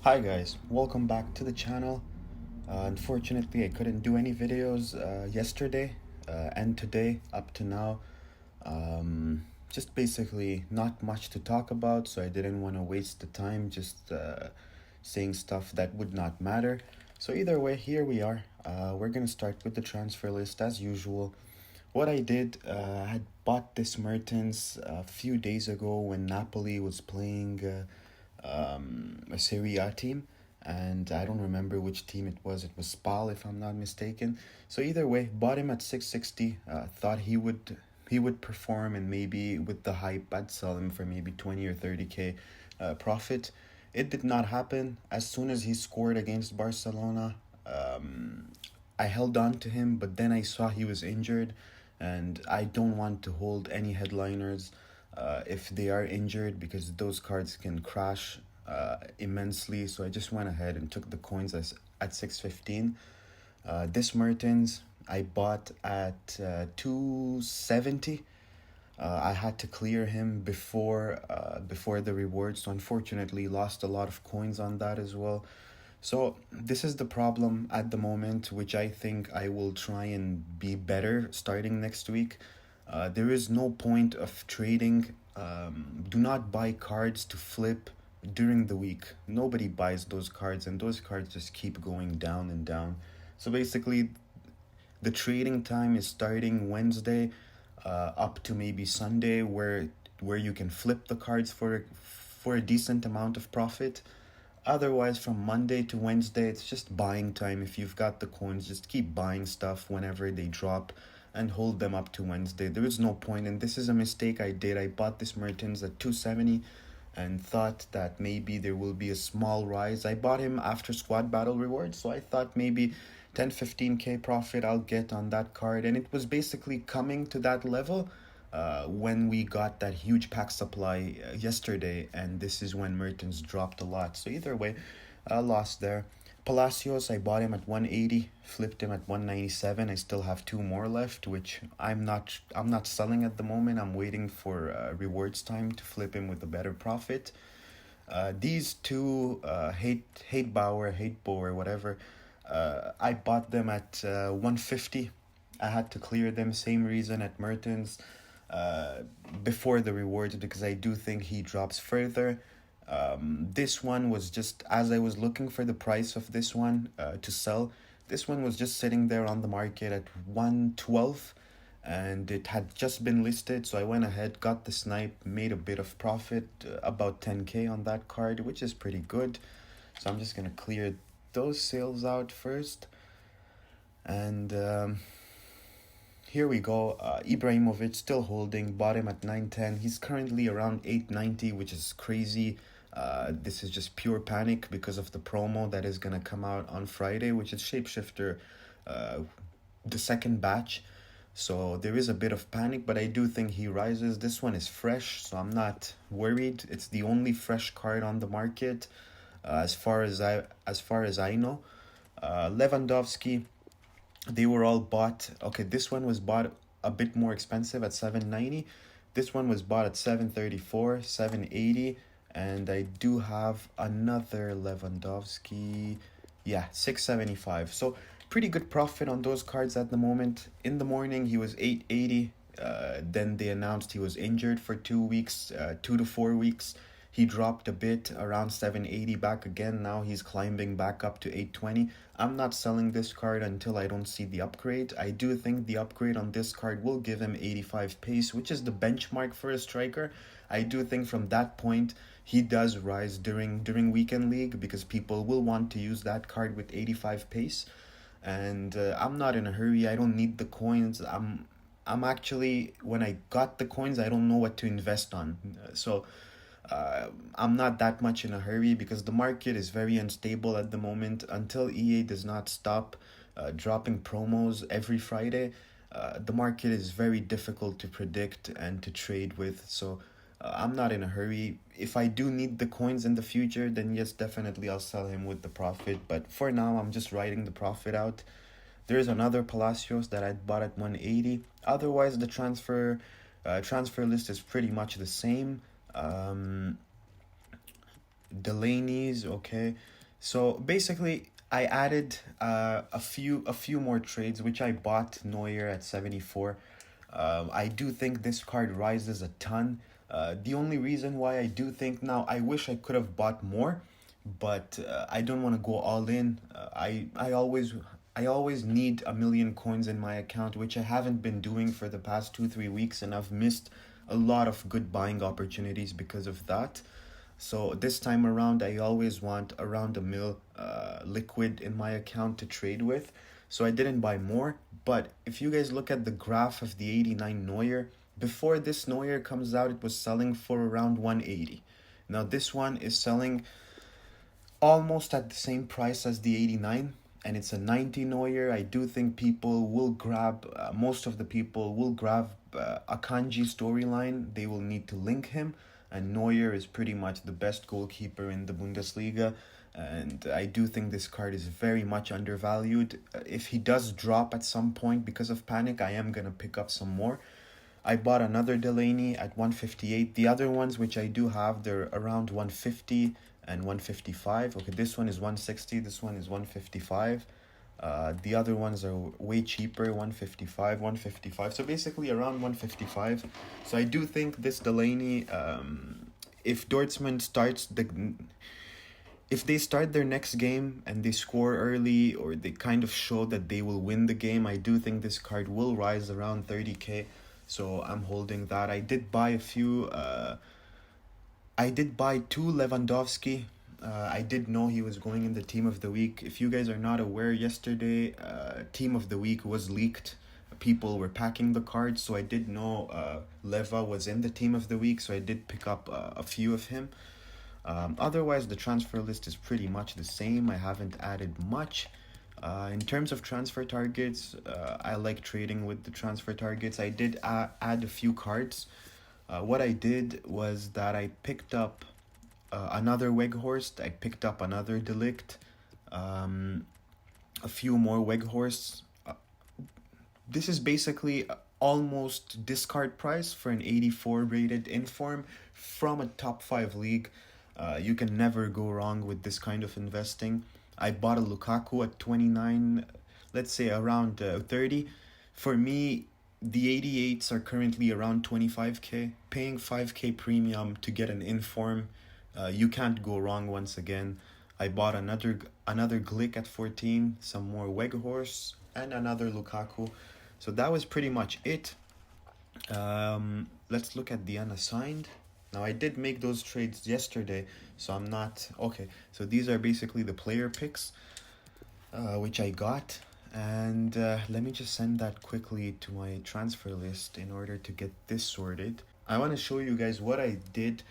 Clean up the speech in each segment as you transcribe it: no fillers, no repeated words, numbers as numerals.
Hi guys, welcome back to the channel. Unfortunately, I couldn't do any videos yesterday and today up to now. Just basically not much to talk about, so I didn't want to waste the time just saying stuff that would not matter. So either way, here we are. We're gonna start with the transfer list as usual. What I did, I had bought this Mertens a few days ago when Napoli was playing a Serie A team, and I don't remember which team it was. It was Spal, if I'm not mistaken. So either way, bought him at 660. Thought he would perform, and maybe with the hype, I'd sell him for maybe 20 or 30k profit. It did not happen. As soon as he scored against Barcelona, I held on to him, but then I saw he was injured, and I don't want to hold any headliners if they are injured because those cards can crash immensely. So I just went ahead and took the coins at 615. This Mertens I bought at 270. I had to clear him before the rewards, so unfortunately lost a lot of coins on that as well. So this is the problem at the moment, which I think I will try and be better starting next week. There is no point of trading. Do not buy cards to flip during the week. Nobody buys those cards, and those cards just keep going down and down. So basically, the trading time is starting Wednesday up to maybe Sunday, where you can flip the cards for a decent amount of profit. Otherwise, from Monday to Wednesday, it's just buying time. If you've got the coins, just keep buying stuff whenever they drop and hold them up to Wednesday. There is no point, and this is a mistake I did. I bought this Mertens at 270 and thought that maybe there will be a small rise. I bought him after squad battle rewards, so I thought maybe 10-15k profit I'll get on that card, and it was basically coming to that level when we got that huge pack supply yesterday, and this is when Mertens dropped a lot. So either way, I lost there. Palacios, I bought him at 180, flipped him at 197. I still have two more left, which I'm not selling at the moment. I'm waiting for rewards time to flip him with a better profit. These two, hate Bauer, hate Bower, whatever. I bought them at 150. I had to clear them. Same reason at Mertens uh, before the rewards because I do think he drops further. This one was just as I was looking for the price of this one to sell. This one was just sitting there on the market at 112, and it had just been listed. So I went ahead, got the snipe, made a bit of profit, about 10k on that card, which is pretty good. So I'm just gonna clear those sales out first, and here we go. Ibrahimovic still holding, bought him at 910. He's currently around 890, which is crazy. This is just pure panic because of the promo that is gonna come out on Friday, which is Shapeshifter, uh, the second batch. So there is a bit of panic, but I do think he rises. This one is fresh, so I'm not worried. It's the only fresh card on the market, as far as I know. Lewandowski, they were all bought. Okay, this one was bought a bit more expensive at 790. This one was bought at 734, 780, and I do have another Lewandowski. Yeah, 675. So pretty good profit on those cards at the moment. In the morning he was 880. Then they announced he was injured for 2 weeks, 2 to 4 weeks. He dropped a bit around 780 back again. Now he's climbing back up to 820. I'm not selling this card until I don't see the upgrade. I do think the upgrade on this card will give him 85 pace, which is the benchmark for a striker. I do think from that point he does rise during weekend league because people will want to use that card with 85 pace. And I'm not in a hurry. I don't need the coins. I'm actually, when I got the coins, I don't know what to invest on. I'm not that much in a hurry because the market is very unstable at the moment. Until EA does not stop dropping promos every Friday, the market is very difficult to predict and to trade with. So I'm not in a hurry. If I do need the coins in the future, then yes, definitely I'll sell him with the profit. But for now, I'm just writing the profit out. There's another Palacios that I bought at 180. Otherwise, the transfer list is pretty much the same. Um, Delaney's, okay. So basically, I added a few more trades, which I bought Neuer at 74. I do think this card rises a ton. The only reason why I do think now, I wish I could have bought more, but I don't want to go all in. I always need a million coins in my account, which I haven't been doing for the past 2 3 weeks, and I've missed a lot of good buying opportunities because of that. So this time around, I always want around a mil liquid in my account to trade with. So I didn't buy more. But if you guys look at the graph of the 89 Neuer, before this Neuer comes out, it was selling for around 180. Now this one is selling almost at the same price as the 89, and it's a 90 Neuer. I do think people will grab, most of the people will grab a Kanji storyline. They will need to link him, and Neuer is pretty much the best goalkeeper in the Bundesliga. And I do think this card is very much undervalued. If he does drop at some point because of panic, I am going to pick up some more. I bought another Delaney at 158. The other ones, which I do have, they're around 150 and 155. Okay, this one is 160. This one is 155. The other ones are way cheaper, 155, 155. So basically around 155. So I do think this Delaney, if Dortmund starts if they start their next game and they score early, or they kind of show that they will win the game, I do think this card will rise around 30k. So I'm holding that. I did buy two Lewandowski. I did know he was going in the team of the week. If you guys are not aware, yesterday team of the week was leaked. People were packing the cards, so I did know Leva was in the team of the week, so I did pick up a few of him. Otherwise, the transfer list is pretty much the same. I haven't added much. In terms of transfer targets, I like trading with the transfer targets. I did add a few cards. What I did was that I picked up another Weghorst. I picked up another Delict. A few more Weghorsts. This is basically almost discard price for an 84 rated inform from a top 5 league. You can never go wrong with this kind of investing. I bought a Lukaku at 29, let's say around 30. For me, the 88s are currently around 25k. Paying 5k premium to get an inform, you can't go wrong once again. I bought another Glick at 14, some more Weghorst, and another Lukaku. So that was pretty much it. Let's look at the unassigned. Now, I did make those trades yesterday, so I'm not... Okay, so these are basically the player picks, which I got. And let me just send that quickly to my transfer list in order to get this sorted. I want to show you guys what I did.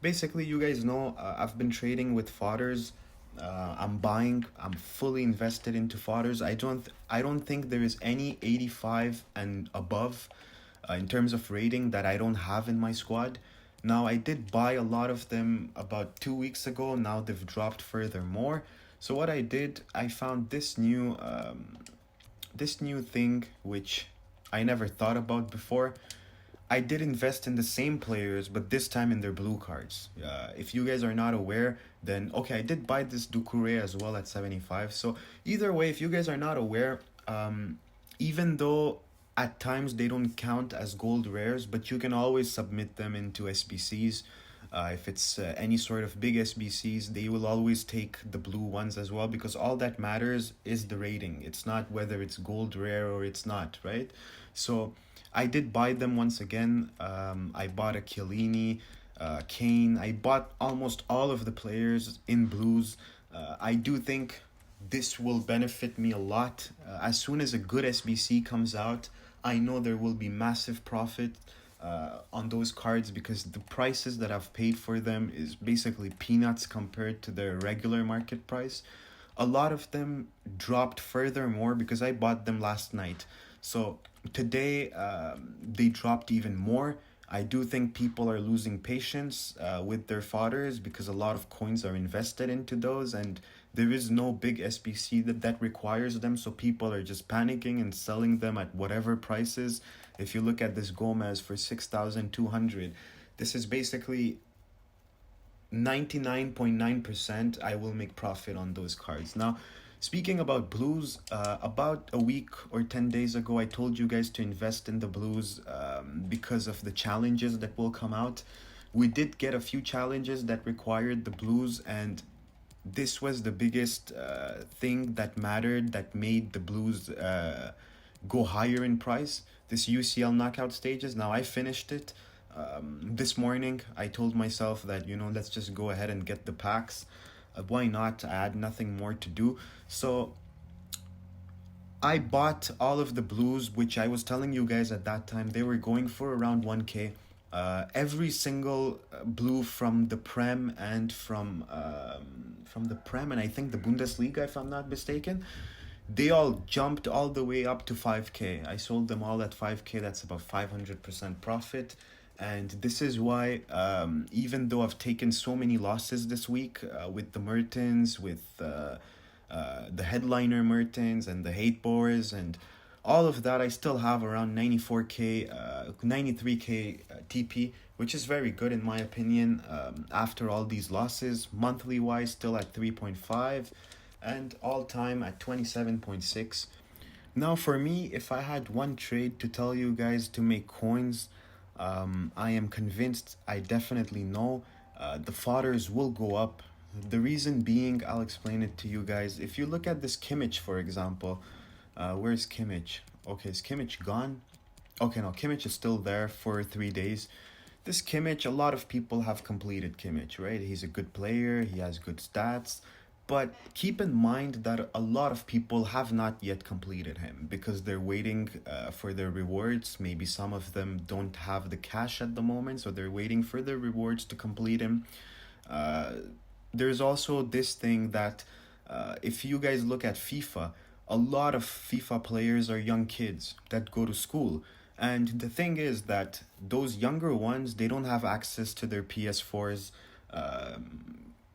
Basically, you guys know I've been trading with fodders. I'm fully invested into fodders. I don't think there is any 85 and above in terms of rating that I don't have in my squad. Now, I did buy a lot of them about 2 weeks ago. Now they've dropped furthermore. So what I did, I found this new thing which I never thought about before. I did invest in the same players, but this time in their blue cards. If you guys are not aware, then okay, I did buy this Doucouré as well at 75. So either way, if you guys are not aware, even though at times they don't count as gold rares, but you can always submit them into SBCs. If it's any sort of big SBCs, they will always take the blue ones as well, because all that matters is the rating. It's not whether it's gold rare or it's not, right? So I did buy them once again. I bought a Chiellini, Kane. I bought almost all of the players in blues. I do think this will benefit me a lot. As soon as a good SBC comes out, I know there will be massive profit on those cards, because the prices that I've paid for them is basically peanuts compared to their regular market price. A lot of them dropped furthermore because I bought them last night. So today they dropped even more. I do think people are losing patience with their fodders, because a lot of coins are invested into those, and there is no big SBC that requires them, so people are just panicking and selling them at whatever prices. If you look at this Gomez for 6,200, this is basically 99.9% I will make profit on those cards. Now, speaking about blues, about a week or 10 days ago, I told you guys to invest in the blues because of the challenges that will come out. We did get a few challenges that required the blues, and this was the biggest thing that mattered, that made the blues go higher in price. This UCL knockout stages. Now I finished it this morning. I told myself that, let's just go ahead and get the packs. Why not? I had nothing more to do. So I bought all of the blues, which I was telling you guys at that time, they were going for around 1K. Every single blue from the Prem and from the Prem and I think the Bundesliga, if I'm not mistaken, they all jumped all the way up to 5K. I sold them all at 5K. That's about 500% profit. And this is why, even though I've taken so many losses this week with the Mertens, with the headliner Mertens and the hate bores and all of that, I still have around 93K TP, which is very good in my opinion. After all these losses, monthly wise, still at 3.5 and all time at 27.6. Now, for me, if I had one trade to tell you guys to make coins, I am convinced, I definitely know, the fodders will go up. The reason being, I'll explain it to you guys. If you look at this Kimmich, for example, where's Kimmich? Okay, is Kimmich gone? Okay, no, Kimmich is still there for 3 days. This Kimmich, a lot of people have completed Kimmich, right? He's a good player, he has good stats. But keep in mind that a lot of people have not yet completed him because they're waiting for their rewards. Maybe some of them don't have the cash at the moment, so they're waiting for their rewards to complete him. There's also this thing that if you guys look at FIFA, a lot of FIFA players are young kids that go to school. And the thing is that those younger ones, they don't have access to their PS4s,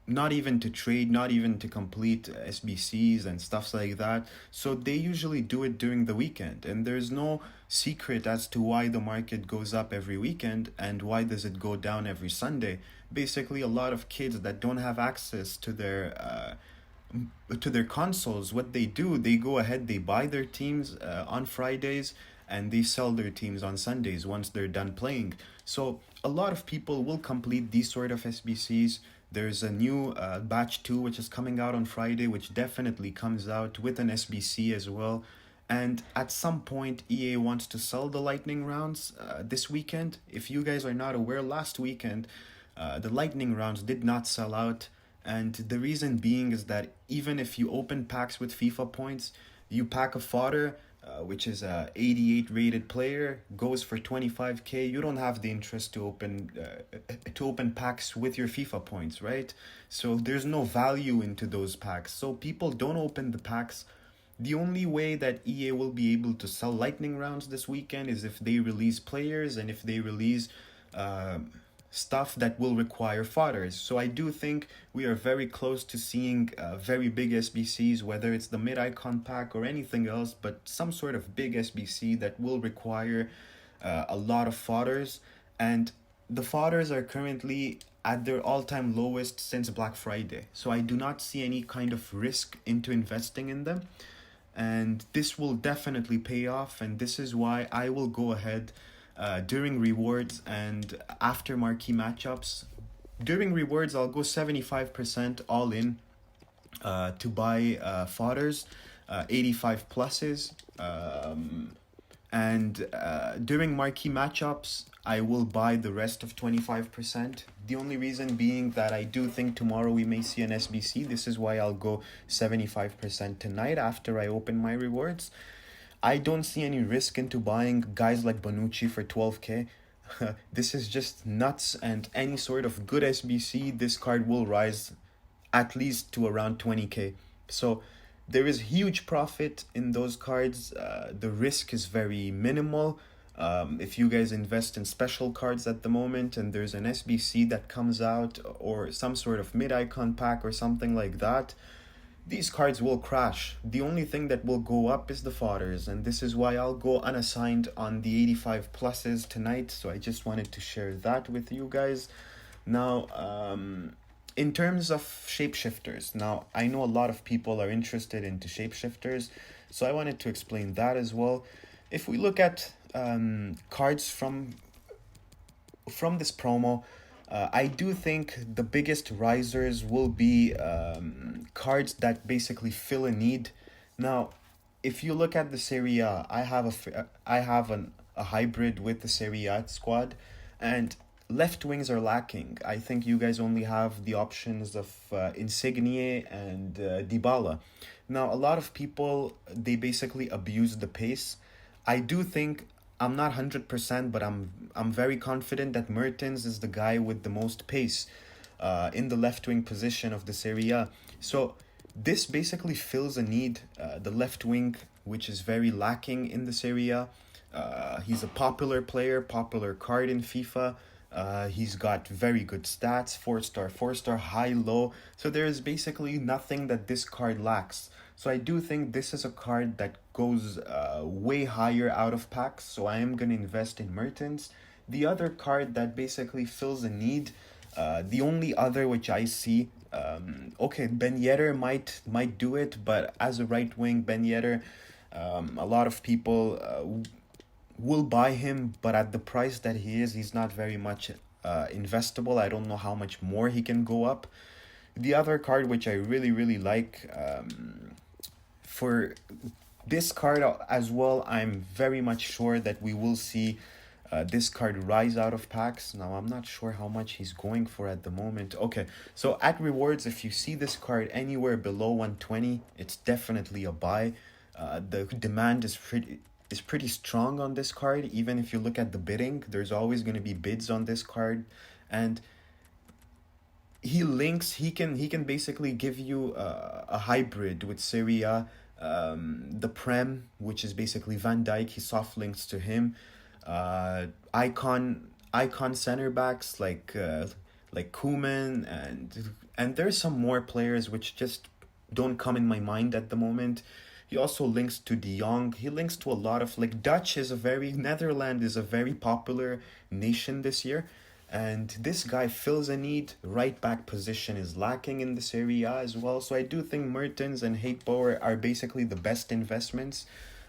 not even to trade, not even to complete SBCs and stuff like that. So they usually do it during the weekend. And there's no secret as to why the market goes up every weekend and why does it go down every Sunday. Basically, a lot of kids that don't have access to their consoles, what they do, they go ahead, they buy their teams on Fridays and they sell their teams on Sundays once they're done playing. So a lot of people will complete these sort of SBCs. There's a new batch 2 which is coming out on Friday, which definitely comes out with an SBC as well. And at some point, EA wants to sell the lightning rounds this weekend. If you guys are not aware, last weekend, the lightning rounds did not sell out. And the reason being is that even if you open packs with FIFA points, you pack a fodder, which is a 88 rated player, goes for 25K. You don't have the interest to open packs with your FIFA points, right? So there's no value into those packs. So people don't open the packs. The only way that EA will be able to sell lightning rounds this weekend is if they release players and if they release stuff that will require fodders. So I do think we are very close to seeing very big SBCs, whether it's the mid-icon pack or anything else, but some sort of big SBC that will require a lot of fodders. And the fodders are currently at their all-time lowest since Black Friday. So I do not see any kind of risk into investing in them. And this will definitely pay off, and this is why I will go ahead during rewards and after marquee matchups. During rewards, I'll go 75% all in to buy fodders, 85 pluses. And during marquee matchups, I will buy the rest of 25%. The only reason being that I do think tomorrow we may see an SBC. This is why I'll go 75% tonight after I open my rewards. I don't see any risk into buying guys like Bonucci for 12K. This is just nuts, and any sort of good SBC, this card will rise at least to around 20K. So there is huge profit in those cards. The risk is very minimal. If you guys invest in special cards at the moment and there's an SBC that comes out or some sort of mid-icon pack or something like that, these cards will crash. The only thing that will go up is the fodders, and this is why I'll go unassigned on the 85 pluses tonight. So I just wanted to share that with you guys. Now, in terms of shapeshifters, now I know a lot of people are interested into shapeshifters, so I wanted to explain that as well. If we look at cards from this promo, I do think the biggest risers will be cards that basically fill a need. Now, if you look at the Serie A, I have a hybrid with the Serie A squad, and left wings are lacking. I think you guys only have the options of Insigne and Dybala. Now, a lot of people, they basically abuse the pace. I do think I'm not 100%, but I'm very confident that Mertens is the guy with the most pace in the left wing position of the Serie A. So this basically fills a need, the left wing, which is very lacking in the Serie A. He's a popular player, popular card in FIFA. He's got very good stats, 4 star, 4 star, high, low. So there is basically nothing that this card lacks. So I do think this is a card that goes way higher out of packs. So I am going to invest in Mertens. The other card that basically fills a need, the only other which I see, okay, Ben Yedder might do it, but as a right wing, Ben Yedder, a lot of people will buy him, but at the price that he is, he's not very much investable. I don't know how much more he can go up. The other card which I really like, for this card as well, I'm very much sure that we will see this card rise out of packs. Now, I'm not sure how much he's going for at the moment. Okay, so at rewards, if you see this card anywhere below 120, it's definitely a buy. The demand is pretty strong on this card. Even if you look at the bidding, there's always going to be bids on this card, and he can basically give you a hybrid with Syria, the Prem, which is basically Van Dijk. He soft links to him. Icon center backs like Koeman, and there's some more players which just don't come in my mind at the moment. He also links to De Jong. He links to a lot of, like, Netherlands is a very popular nation this year. And this guy fills a need. Right back position is lacking in this area as well. So I do think Mertens and Hatepower are basically the best investments.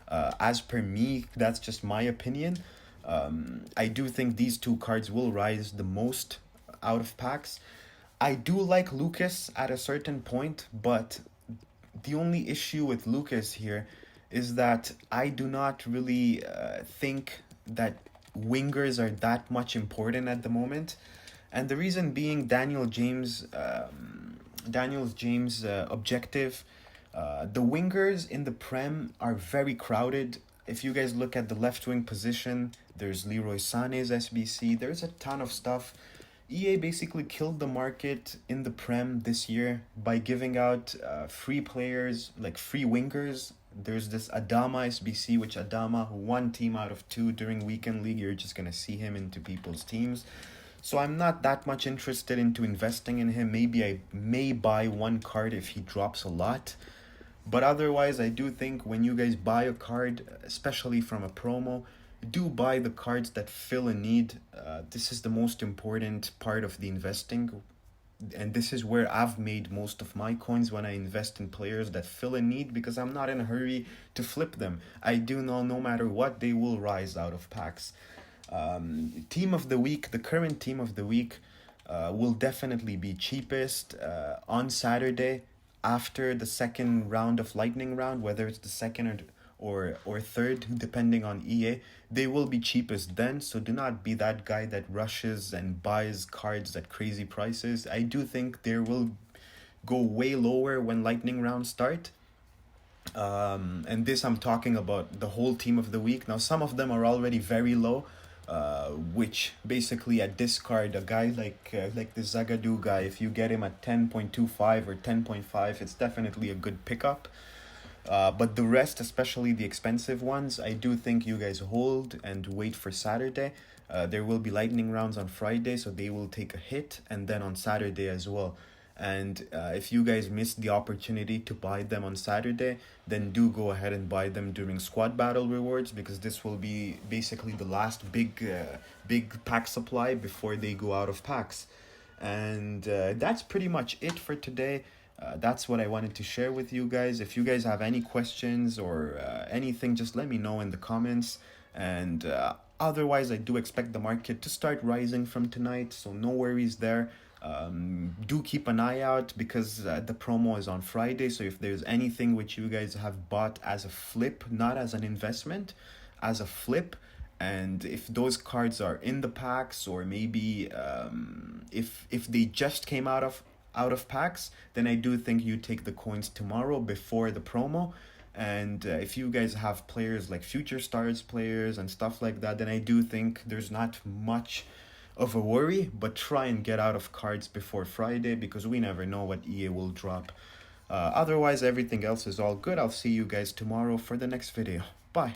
As per me, that's just my opinion. I do think these two cards will rise the most out of packs. I do like Lucas at a certain point, but the only issue with Lucas here is that I do not really think that wingers are that much important at the moment, and the reason being Daniel's James objective. The wingers in the Prem are very crowded. If you guys look at the left wing position, there's Leroy Sané's SBC. There's a ton of stuff. EA basically killed the market in the Prem this year by giving out free players, like free wingers. There's this Adama SBC, which Adama, 1 team out of 2 during weekend league, you're just going to see him into people's teams. So I'm not that much interested into investing in him. Maybe I may buy one card if he drops a lot. But otherwise, I do think when you guys buy a card, especially from a promo, do buy the cards that fill a need. This is the most important part of the investing. And this is where I've made most of my coins when I invest in players that fill a need, because I'm not in a hurry to flip them. I do know no matter what, they will rise out of packs. Team of the week, the current team of the week will definitely be cheapest on Saturday after the second round of Lightning Round, whether it's the second or third, depending on EA. They will be cheapest then, so do not be that guy that rushes and buys cards at crazy prices. I do think they will go way lower when Lightning Round start. And this, I'm talking about the whole team of the week. Now, some of them are already very low, which basically at this card, a guy like the Zagadou guy, if you get him at 10.25 or 10.5, it's definitely a good pickup. But the rest, especially the expensive ones, I do think you guys hold and wait for Saturday. There will be lightning rounds on Friday, so they will take a hit, and then on Saturday as well. And if you guys missed the opportunity to buy them on Saturday, then do go ahead and buy them during squad battle rewards, because this will be basically the last big pack supply before they go out of packs. And that's pretty much it for today. That's what I wanted to share with you guys. If you guys have any questions or anything, just let me know in the comments. And otherwise, I do expect the market to start rising from tonight, so no worries there. Do keep an eye out because the promo is on Friday. So if there's anything which you guys have bought as a flip, not as an investment, as a flip, and if those cards are in the packs, or maybe if they just came out of packs, then I do think you take the coins tomorrow before the promo. And if you guys have players like future stars players and stuff like that, then I do think there's not much of a worry, but try and get out of cards before Friday because we never know what EA will drop. Otherwise, everything else is all good. I'll see you guys tomorrow for the next video. Bye.